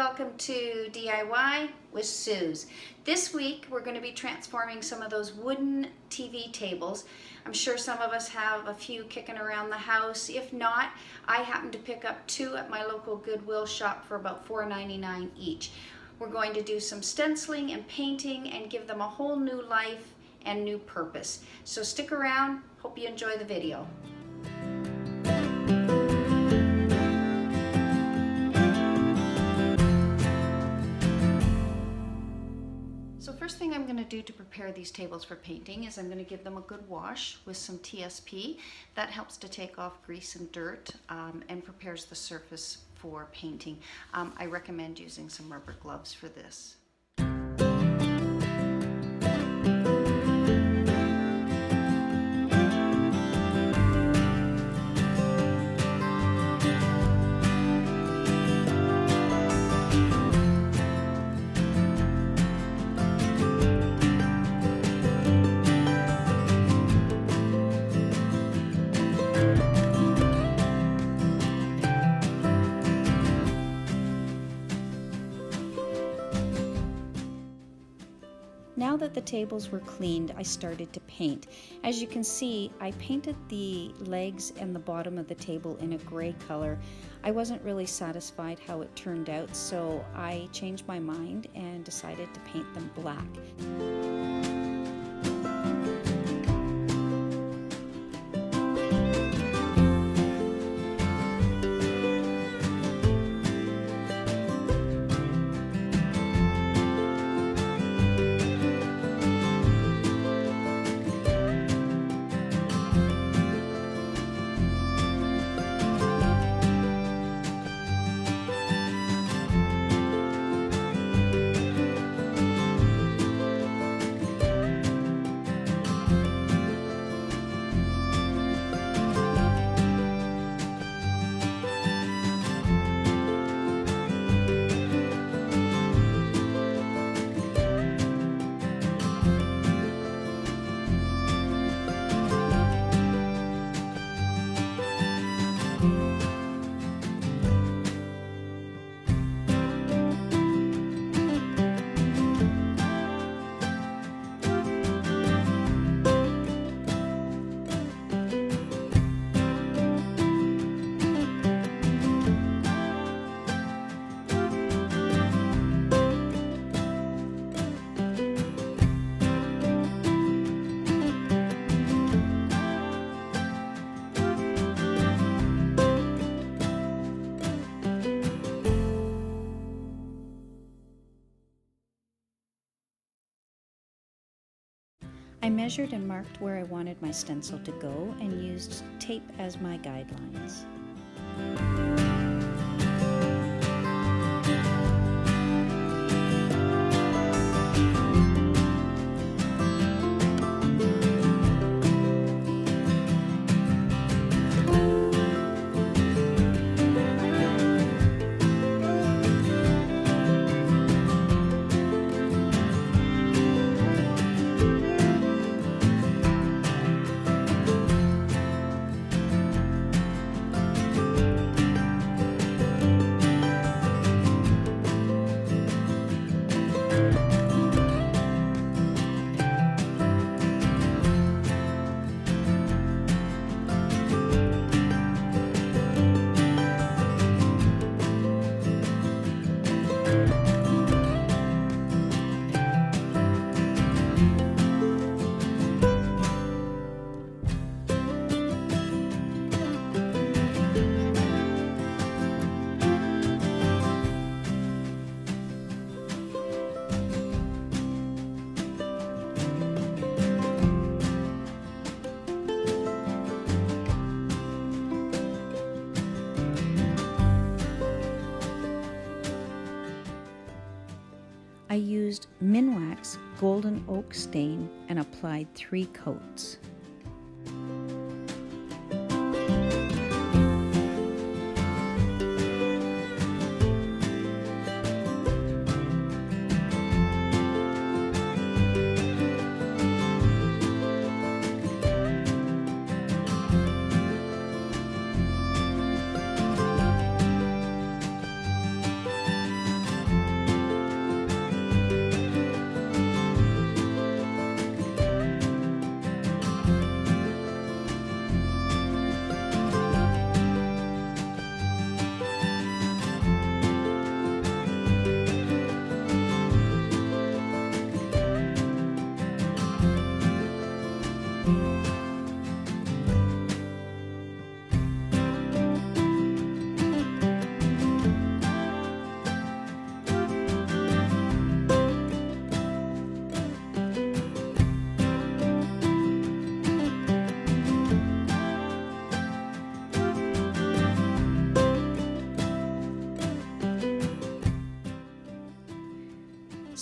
welcome to DIY with Suze. This week we're going to be transforming some of those wooden TV tables. I'm sure some of us have a few kicking around the house. If not, I happened to pick up two at my local Goodwill shop for about $4.99 each. We're going to do some stenciling and painting and give them a whole new life and new purpose. So stick around, hope you enjoy the video. So first thing I'm going to do to prepare these tables for painting is I'm going to give them a good wash with some TSP. That helps to take off grease and dirt and prepares the surface for painting. I recommend using some rubber gloves for this. Now that the tables were cleaned, I started to paint. As you can see, I painted the legs and the bottom of the table in a gray color. I wasn't really satisfied how it turned out, so I changed my mind and decided to paint them black. I measured and marked where I wanted my stencil to go and used tape as my guidelines. I used Minwax Golden Oak Stain and applied 3 coats.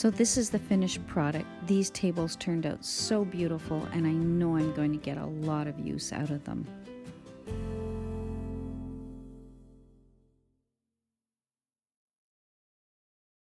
So this is the finished product. These tables turned out so beautiful, and I know I'm going to get a lot of use out of them.